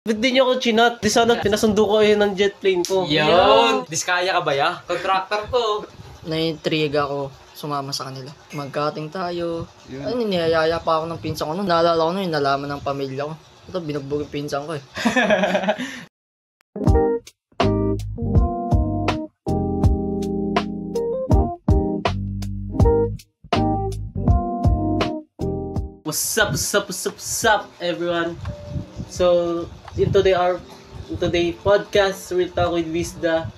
Ba't di niyo ako chinat? Di sana pinasundo ko yun ng jet plane ko. Yun! Diskaya ka ba ya? Contractor to. Na-intriga ako sumama sa kanila. Magkating tayo. Ano, niyayaya pa ako ng pinsan ko. Naalala ko yung nalaman ng pamilya ko. Ito, binugbog yung pinsan ko eh. What's up, everyone? So, in today podcast, we'll talk with Visda.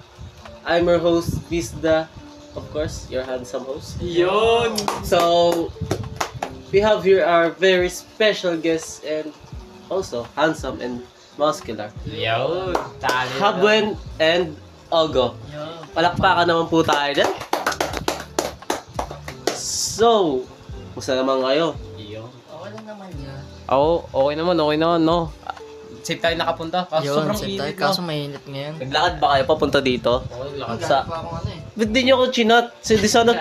I'm your host, Visda. Of course, your handsome host. Yun! So, we have here our very special guest and also handsome and muscular. Yun! Tali Habwen and Ogo. Palakpakan naman po tayo dyan. So, musta naman kayo? Yun. Okay lang naman yan. Oo, okay naman, no? Safe tayo nakapunta. Kaso sobrang safe tayo. init, Kaso no? mainit ngayon. Naglakad ba kayo papunta dito? Oo, lakad. Sa- Pa akong ano eh. Ba't di niyo ako chinat? Di sana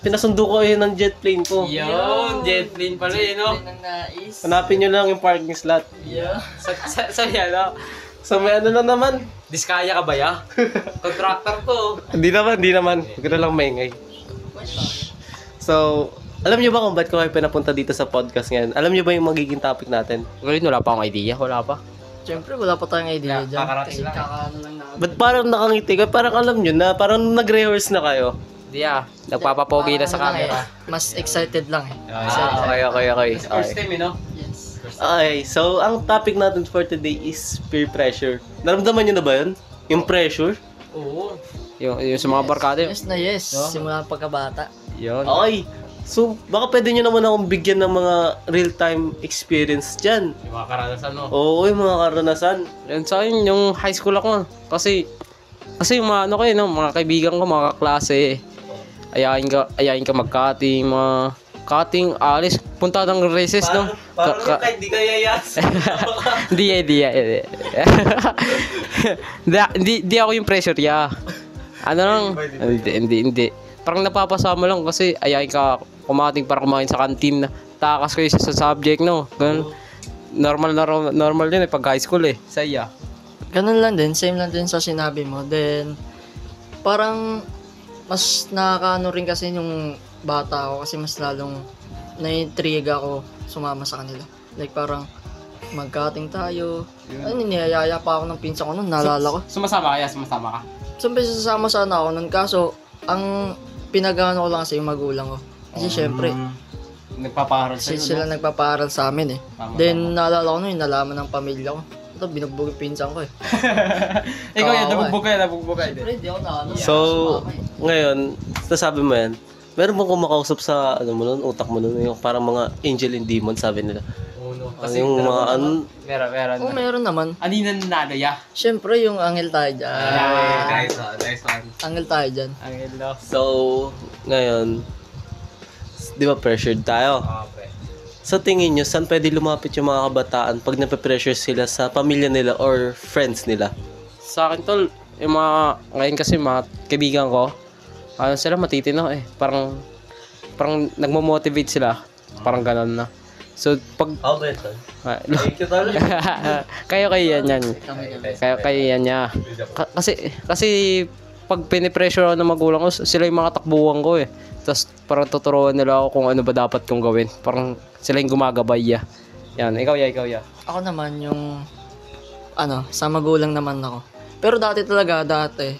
pinasundo ko yun ng jet plane ko. Yun! Jet plane pala eh, no? Ng nais. Hanapin nyo lang yung parking slot. Yeah. Sa yan, So may ano na naman? Diskaya ka ba ya? Contractor to. Hindi naman. Huwag na lang maingay. So, alam niyo ba kung ba't ko kayo pinapunta dito sa podcast ngayon? Alam niyo ba yung magiging topic natin? Ngayon, wala pa akong idea. Wala pa. Siyempre, wala pa tayong idea Yeah, dyan. kakarating Kasi lang. kakaano lang namin. Ba't parang nakangiti ka? Parang alam niyo na, parang nag-rehearse na kayo. Hindi nagpapapogi na sa Parang ano camera. lang eh, Mas excited lang eh. Okay. First time, no? Yes. Okay, so ang topic natin for today is peer pressure. Naramdaman niyo na ba yun? Yung pressure? Oo. Yung sa mga barkada yun. Yes na yes. No? Simula pagkabata. Yun. Okay. So, baka pwede nyo naman akong bigyan ng mga real-time experience dyan. Yung mga karanasan, no? Oo, yung mga karanasan. Yan sa akin, yung high school ako. Kasi yung mga ano kayo, no? Mga kaibigan ko, mga kaklase. Ayain ka mag-cutting, mga cutting, alis, punta ng races, no? Parang kahit di ka yayas. Hindi. Hindi ako yung pressure, ya. Ano lang? Hindi. Parang napapasama lang kasi ayain ka kumating para kumain sa kantin na takas ko isa sa subject, no? Ganun. Normal yun pag high school eh. Saya. Ganun lang din. Same lang din sa sinabi mo. Then, parang mas nakakaano rin kasi yung bata ako kasi mas lalong na-intriga ako sumama sa kanila. Like parang magkating tayo. Ano, niyayaya pa ako ng pinsan ko nun, naalala ko. Sumasama ka? Siyempre sasama sana ako nun, kaso ang pinagano ko lang kasi yung magulang ko. Kasi syempre, Nagpapaharal sila nagpaparal sa amin eh. Tama, Then naalala ko nun, yung nalaman ng pamilya ko. Ito, binugbog yung pinsan ko eh. Ikaw yan, Kawawa nabugbog ka. Siyempre, di ako nakano. So, ngayon, nasabi mo yan, meron bang kumakausap sa ano mo nun, utak mo nun, yung parang mga angel and demon, sabi nila. Kasi yung mga ano, Meron. Oo, meron naman. Anina nanalo ya? Siyempre, yung angel tayo dyan. Nice one. Angel tayo dyan. Ang hello. so, ngayon, di ba pressured tayo? Okay. Sa tingin nyo, saan pwede lumapit yung mga kabataan pag nape-pressure sila sa pamilya nila or friends nila? Sa akin tol, yung mga, ngayon kasi mga kaibigan ko, ano sila matitino eh. Parang nagmo-motivate sila. Parang ganun na. So, pag... How about that? Thank you talaga. kayo yan. Kayo yan niya. Kasi pag pinipressure ako ng magulang ko, sila yung mga takbuhan ko eh. Tapos parang tuturuan nila ako kung ano ba dapat kong gawin. Parang sila yung gumagabay ya. Yan, ikaw ya. Ako naman yung, sa magulang naman ako. Pero dati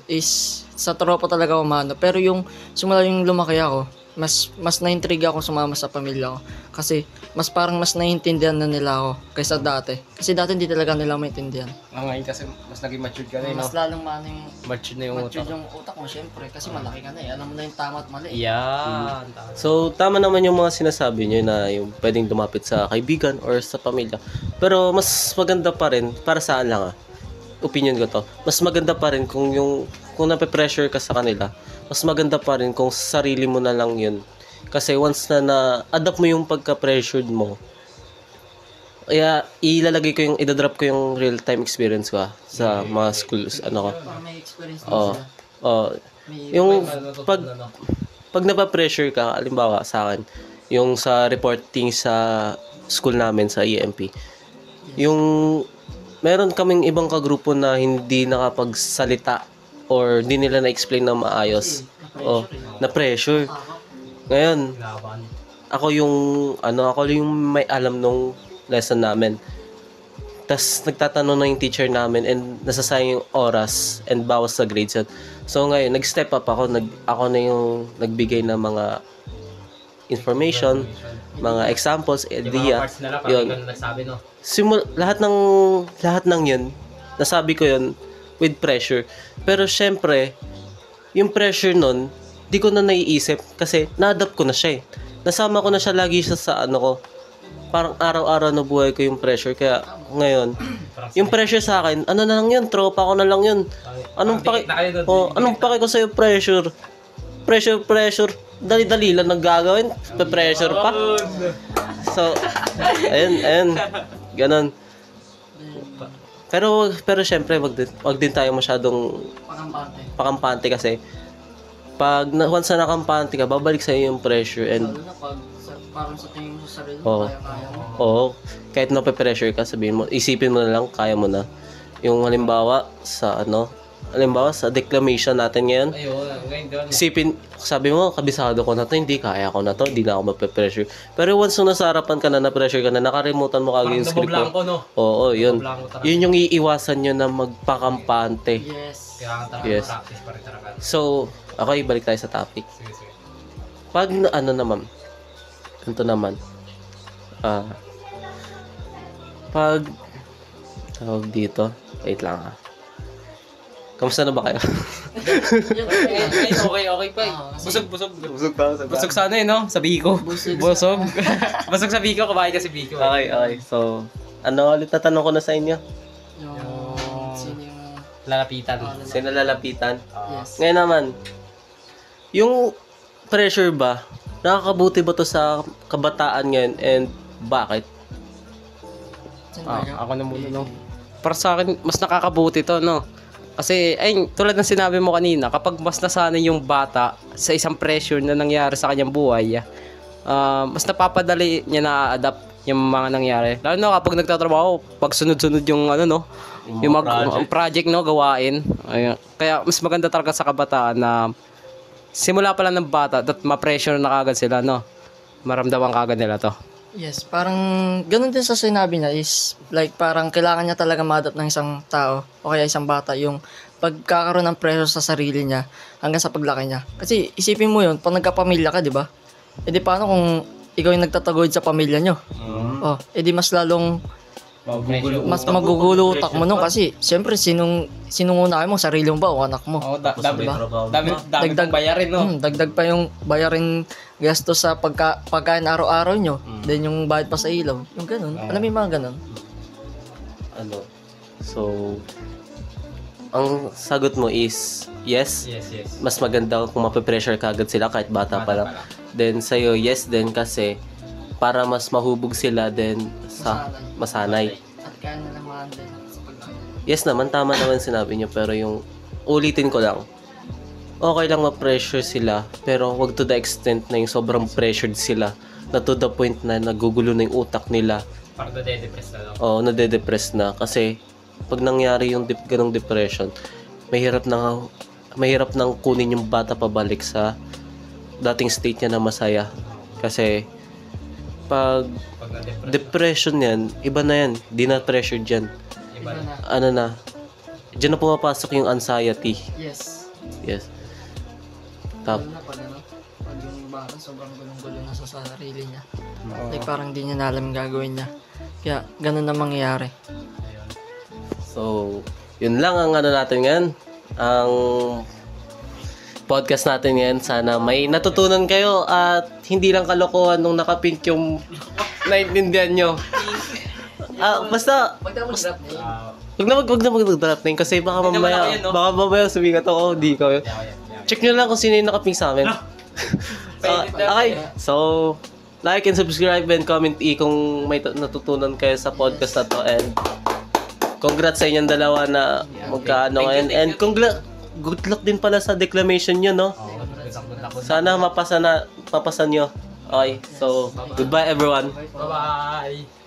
is sa tropa talaga umano. Pero yung simula yung lumaki ako, mas na-intriga ako sumama sa pamilya ko. Kasi mas naiintindihan na nila ako kaysa dati. Kasi dati hindi talaga nila maintindihan. Ngayon kasi mas naging matured ka na eh, no? Mas lalong yung Matured na yung matured utak. yung utak mo, syempre. Kasi malaki ka na eh. Alam mo na yung tama at mali. Yan. So, tama naman yung mga sinasabi nyo na yung pwedeng lumapit sa kaibigan or sa pamilya. Pero mas maganda pa rin, para saan lang opinion ko to, mas maganda pa rin kung nape-pressure ka sa kanila, mas maganda pa rin kung sarili mo na lang yun. Kasi once na na-adapt mo yung pagka-pressured mo, kaya idadrop ko yung real-time experience ko sa mga schools, Para may experience din Oo. sila. Yung pag napapressure ka, halimbawa sa akin, yung sa reporting sa school namin sa EMP, yung meron kaming ibang kagrupo na hindi nakapagsalita or hindi nila na-explain na maayos. Na pressure. Ngayon, ako yung may alam nung lesson namin. Tas nagtatanong na yung teacher namin and nasasayang yung oras and bawas sa grades yun. So ngayon, nag-step up ako. Ako na yung nagbigay ng mga information, mga examples, idea. Yun. Lahat ng yun, nasabi ko yun with pressure. Pero syempre, yung pressure nun, di ko na naiisip kasi na-adapt ko na siya eh. Nasama ko na siya lagi sa ano ko. Parang araw-araw na buhay ko yung pressure. Kaya ngayon, yung pressure sa akin, ano na lang yun, tropa ko na lang yun. Anong paki ko sa'yo pressure? Pressure. Dali-dali lang naggagawin. Pressure pa. So, ayun. Ganon. Pero syempre, wag din tayo masyadong pakampante kasi pag once na nakampante ka, babalik sa'yo yung pressure and Lalo na pag parang sa tingin mo sa sarili mo, Oo. kaya mo. oo, kahit nape-pressure ka, sabihin mo, isipin mo na lang, kaya mo na. Yung halimbawa sa declamation natin ngayon, isipin, sabi mo, kabisado ko na to, hindi kaya ko na to, hindi na ako mape-pressure. Pero once na nasa harapan ka na pressure ka na, nakalimutan mo kagad yung script mo. no? Oo, yun. Yun yung iiwasan nyo na magpakampante. Yes. Yes. So, okay, balik tayo sa topic. Pag pag tawag dito, wait lang ha. Kamusta na ba kayo? Okay pa. Busog sana eh, no? Sa Biko. Busog. Busog sa Biko, kumain ka si Biko. Okay. So, ulit tatanong ko na sa inyo? Sino yung... Lalapitan. Sino lalapitan? Yes. Ngayon naman, yung pressure ba, nakakabuti ba to sa kabataan ngayon and bakit? Ako na muna, no? Para sa akin, mas nakakabuti to, no? Kasi, tulad ng sinabi mo kanina, kapag mas nasanay yung bata sa isang pressure na nangyari sa kanyang buhay, mas napapadali niya na-adapt yung mga nangyari. Lalo na kapag nagtatrabaho, pag sunod-sunod yung yung project, no, gawain. Ayun. Kaya mas maganda talaga sa kabataan na simula pa lang ng bata at ma-pressure na kagad sila, no? Maramdaman kagad nila to. Yes, parang ganun din sa sinabi niya is like parang kailangan niya talaga ma-adapt ng isang tao o kaya isang bata yung pagkakaroon ng pressure sa sarili niya hanggang sa paglaki niya. Kasi isipin mo yun, pag nagkapamilya ka, di ba? E di paano kung ikaw yung nagtataguyod sa pamilya niyo? Oh, e di mas lalong mas magugulo utak mo nun kasi siyempre sinong unahin mo, sarili mo ba o anak mo? Dami Dagdag bayarin, no? Dagdag pa yung bayarin gasto sa pagkain araw-araw nyo. Then yung bayad pa sa ilaw. Yung ganun. Alam mo yung mga ganun? So, ang sagot mo is yes. Yes. Mas maganda kung mape-pressure ka agad sila kahit bata pa lang. Then sa'yo, yes din kasi para mas mahubog sila then sa masanay. At kaya na lang ma-handle sa paglaki. Yes naman, tama naman sinabi niyo, pero yung ulitin ko lang, okay lang ma-pressure sila, pero wag to the extent na yung sobrang pressured sila na to the point na nagugulo na yung utak nila. Parang nade-depress na, no? Oo, nade-depress na kasi pag nangyari yung ganong depression, mahirap nang kunin yung bata pabalik sa dating state niya na masaya. Kasi pag depression yan, iba na yan. Di na pressure dyan. Iba na. Ano na, dyan na pumapasok yung anxiety. Yes. Yes. Lalo na pag pag yung bata sobrang gulong-gulo na sa sarili niya. Like parang di niya na alam yung gagawin niya. Kaya ganun na mangyayari. So, yun lang ang natin ngayon. Ang podcast natin ngayon. Sana may natutunan kayo at hindi lang kalokohan nung nakapink yung naintindihan nyo. Basta, Wag na mag-drop na yun. wag na mag-drop name kasi baka mamaya sumigat ako, di ko. Check nyo lang kung sino yung nakapink sa amin. Okay, so like and subscribe and comment kung may natutunan kayo sa podcast na to, and congrats sa inyong dalawa na magkaano ngayon, and good luck din pala sa declamation nyo, no? Sana mapasa nyo. Okay, so goodbye everyone. Bye-bye!